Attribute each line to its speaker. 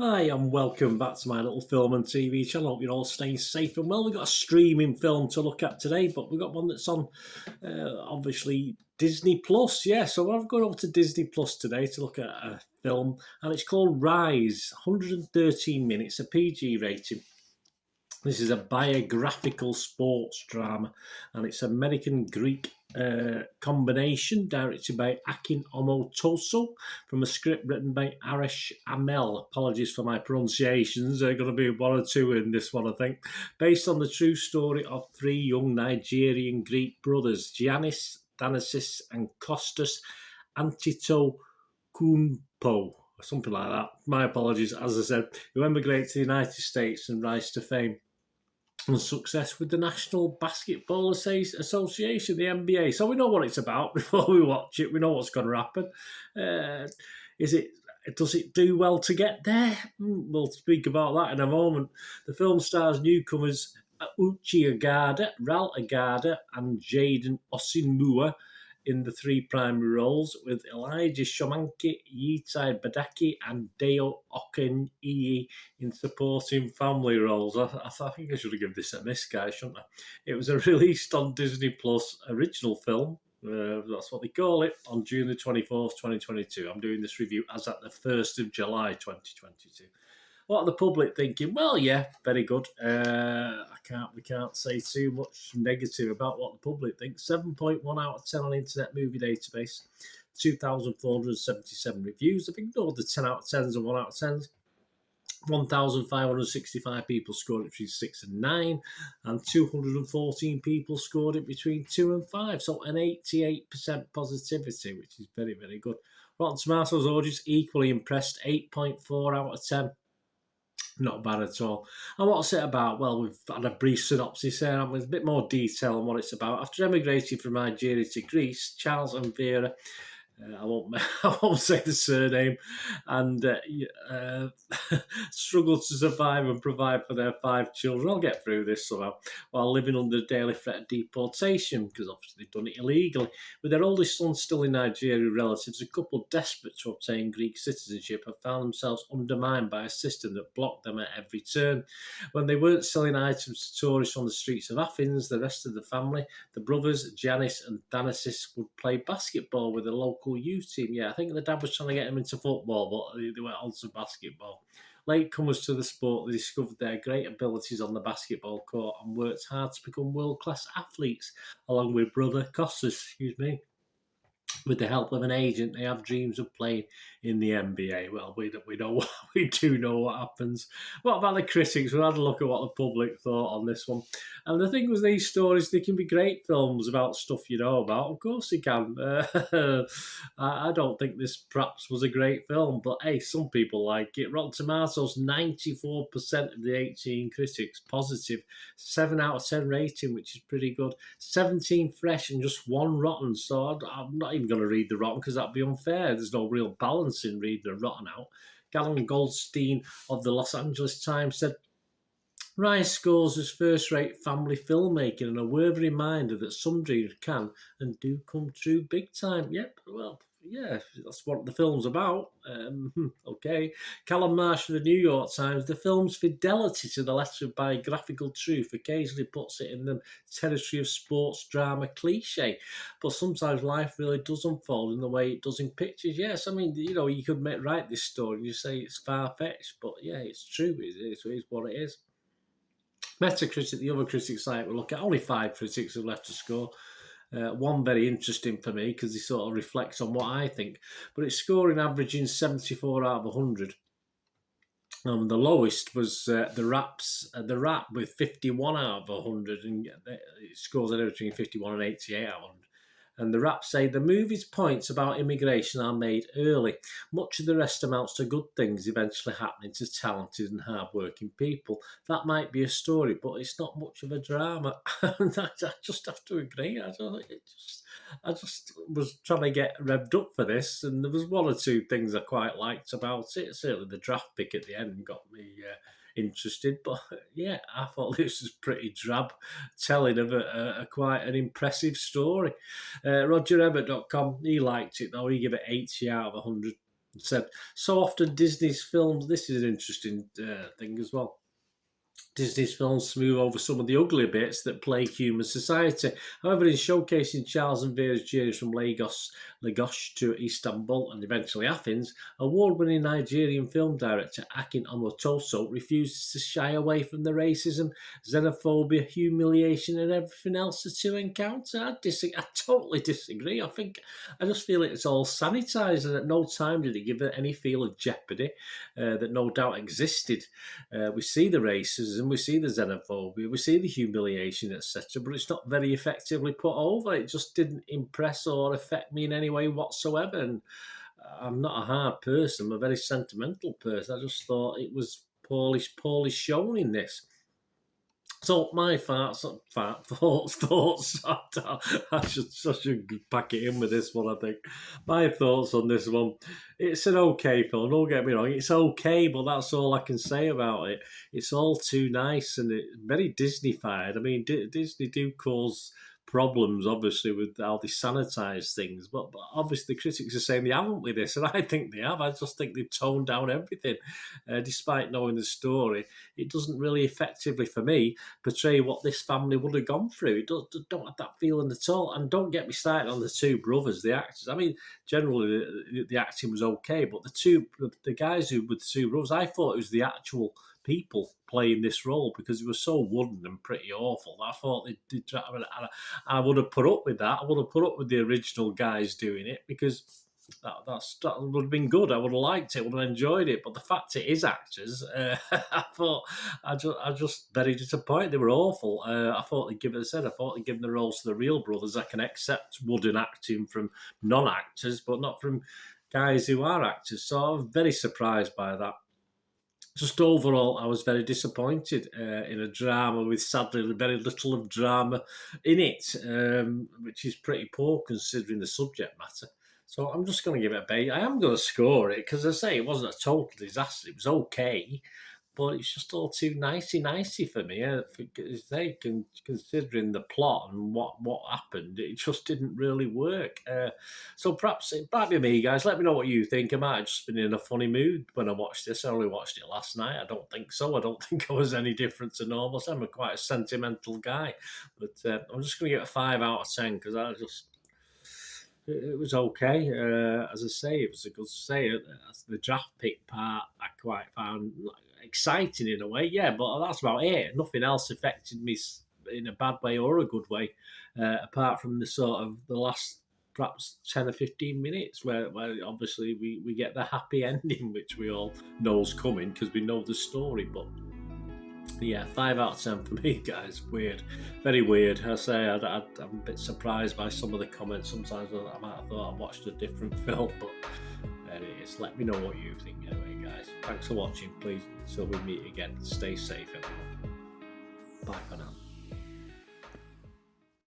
Speaker 1: Hi, and welcome back to my little film and TV channel. Hope you're all staying safe and well. We've got a streaming film to look at today, but we've got one that's on, obviously, Disney Plus. Yeah, so I've gone over to Disney Plus today to look at a film, and it's called Rise, 113 minutes, a PG rating. This is a biographical sports drama, and it's American-Greek combination, directed by Akin Omotoso, from a script written by Arash Amel. Apologies for my pronunciations. There are going to be one or two in this one, I think. Based on the true story of three young Nigerian Greek brothers, Giannis, Thanasis, and Kostas Antetokounmpo, something like that. My apologies, as I said, who emigrate to the United States and rise to fame and success with the National Basketball Association, the NBA. So we know what it's about before we watch it. We know what's going to happen. Does it do well to get there? We'll speak about that in a moment. The film stars newcomers Uche Agada, Ral Agada, and Jaden Osinmua in the three primary roles, with Elijah Shomanke, Yitai Badaki, and Deo Okenyi in supporting family roles. I think I should have given this a miss, guys, shouldn't I? It was released on Disney Plus original film. That's what they call it, on June the 24th, 2022. I'm doing this review as at the 1st of July, 2022. What are the public thinking? Well, yeah, very good. We can't say too much negative about what the public thinks. 7.1 out of 10 on Internet Movie Database. 2,477 reviews. I've ignored the 10 out of 10s and 1 out of 10s. 1,565 people scored it between 6 and 9, and 214 people scored it between 2 and 5. So an 88% positivity, which is very, very good. Rotten Tomatoes audience equally impressed. 8.4 out of 10. Not bad at all. And what's it about? Well, we've had a brief synopsis here with a bit more detail on what it's about. After emigrating from Nigeria to Greece, Charles and Vera, I won't say the surname, and struggle to survive and provide for their 5 children. I'll get through this somehow, while living under the daily threat of deportation, because obviously they've done it illegally. With their oldest son still in Nigeria, relatives, a couple desperate to obtain Greek citizenship have found themselves undermined by a system that blocked them at every turn. When they weren't selling items to tourists on the streets of Athens, the rest of the family, the brothers, Janice and Thanasis, would play basketball with a local youth team. Yeah, I think the dad was trying to get him into football, but they went on to basketball. Latecomers to the sport, they discovered their great abilities on the basketball court and worked hard to become world-class athletes, along with brother Costas, With the help of an agent, they have dreams of playing in the NBA. Well, we do know what happens. What about the critics? We had a look at what the public thought on this one. And the thing with these stories, they can be great films about stuff you know about. Of course they can. I don't think this perhaps was a great film, but hey, some people like it. Rotten Tomatoes, 94% of the 18 critics positive. 7 out of 10 rating, which is pretty good. 17 fresh and just 1 rotten. So I'm not even going to read the rotten because that'd be unfair. There's no real balance in reading a rotten out. Galen Goldstein of the Los Angeles Times said, Rise scores as first-rate family filmmaking and a worthy reminder that some dreams can and do come true big time. Yep, well, yeah, that's what the film's about. Okay. Callum Marsh of the New York Times, the film's fidelity to the letter of biographical truth occasionally puts it in the territory of sports drama cliche, but sometimes life really does unfold in the way it does in pictures. Yes, I mean, you could write this story and you say it's far-fetched, but yeah, it's true. It is what it is. Metacritic, the other critics site we look at, only 5 critics have left to score. One very interesting for me because he sort of reflects on what I think. But it's scoring averaging 74 out of 100. The lowest was the Rap with 51 out of 100, and it scores anywhere between 51 and 88 out of 100. And the Rap say the movie's points about immigration are made early. Much of the rest amounts to good things eventually happening to talented and hard-working people. That might be a story, but it's not much of a drama. And I just have to agree. I just was trying to get revved up for this, and there was 1 or 2 things I quite liked about it. Certainly the draft pick at the end got me interested, but yeah, I thought this was pretty drab telling of a quite an impressive story. RogerEbbett.com, he liked it though. He gave it 80 out of 100. Said, so often Disney's films, this is an interesting thing as well. Disney's films smooth over some of the ugly bits that plague human society. However, in showcasing Charles and Vera's journeys from Lagos to Istanbul and eventually Athens, award-winning Nigerian film director Akin Omotoso refuses to shy away from the racism, xenophobia, humiliation, and everything else the two encounter. I totally disagree. I just feel it's all sanitised, and at no time did it give it any feel of jeopardy that no doubt existed. We see the racism, we see the xenophobia, we see the humiliation, etc., but it's not very effectively put over. It just didn't impress or affect me in any way whatsoever. And I'm not a hard person, I'm a very sentimental person. I just thought it was poorly shown in this. So my thoughts. I should pack it in with this one. I think my thoughts on this one. It's an okay film. Don't get me wrong. It's okay, but that's all I can say about it. It's all too nice and very Disney-fied. I mean, Disney do cause problems, obviously, with how they sanitise things. But obviously, the critics are saying they haven't with this, and I think they have. I just think they've toned down everything, despite knowing the story. It doesn't really effectively, for me, portray what this family would have gone through. It don't have that feeling at all. And don't get me started on the two brothers, the actors. I mean, generally the acting was okay, but the guys who were the two brothers, I thought it was the actual people playing this role because it was so wooden and pretty awful. I thought they did. I would have put up with that. I would have put up with the original guys doing it because that would have been good. I would have liked it. Would have enjoyed it. But the fact it is actors, I just very disappointed. They were awful. I thought they'd given the roles to the real brothers. I can accept wooden acting from non-actors, but not from guys who are actors. So I was very surprised by that. Just overall, I was very disappointed in a drama with sadly very little of drama in it, which is pretty poor considering the subject matter. So I'm just going to give it a B. I am going to score it because, as I say, it wasn't a total disaster. It was okay, but it's just all too nicey for me. Considering the plot and what happened, it just didn't really work. So perhaps it might be me, guys. Let me know what you think. I might have just been in a funny mood when I watched this. I only watched it last night. I don't think so. I don't think I was any different to normal. So I'm quite a sentimental guy. But I'm just going to give it a 5 out of 10 because it was okay. As I say, it was a good say. The draft pick part I quite found exciting in a way, yeah, but that's about it. Nothing else affected me in a bad way or a good way, apart from the last perhaps 10 or 15 minutes where obviously we get the happy ending, which we all know is coming because we know the story. But yeah, 5 out of 10 for me, guys. Weird, very weird. I say I'm a bit surprised by some of the comments. Sometimes I might have thought I watched a different film, but there it is. Let me know what you think anyway, guys. Thanks for watching. Please, until we meet again, stay safe, everyone. Bye for now.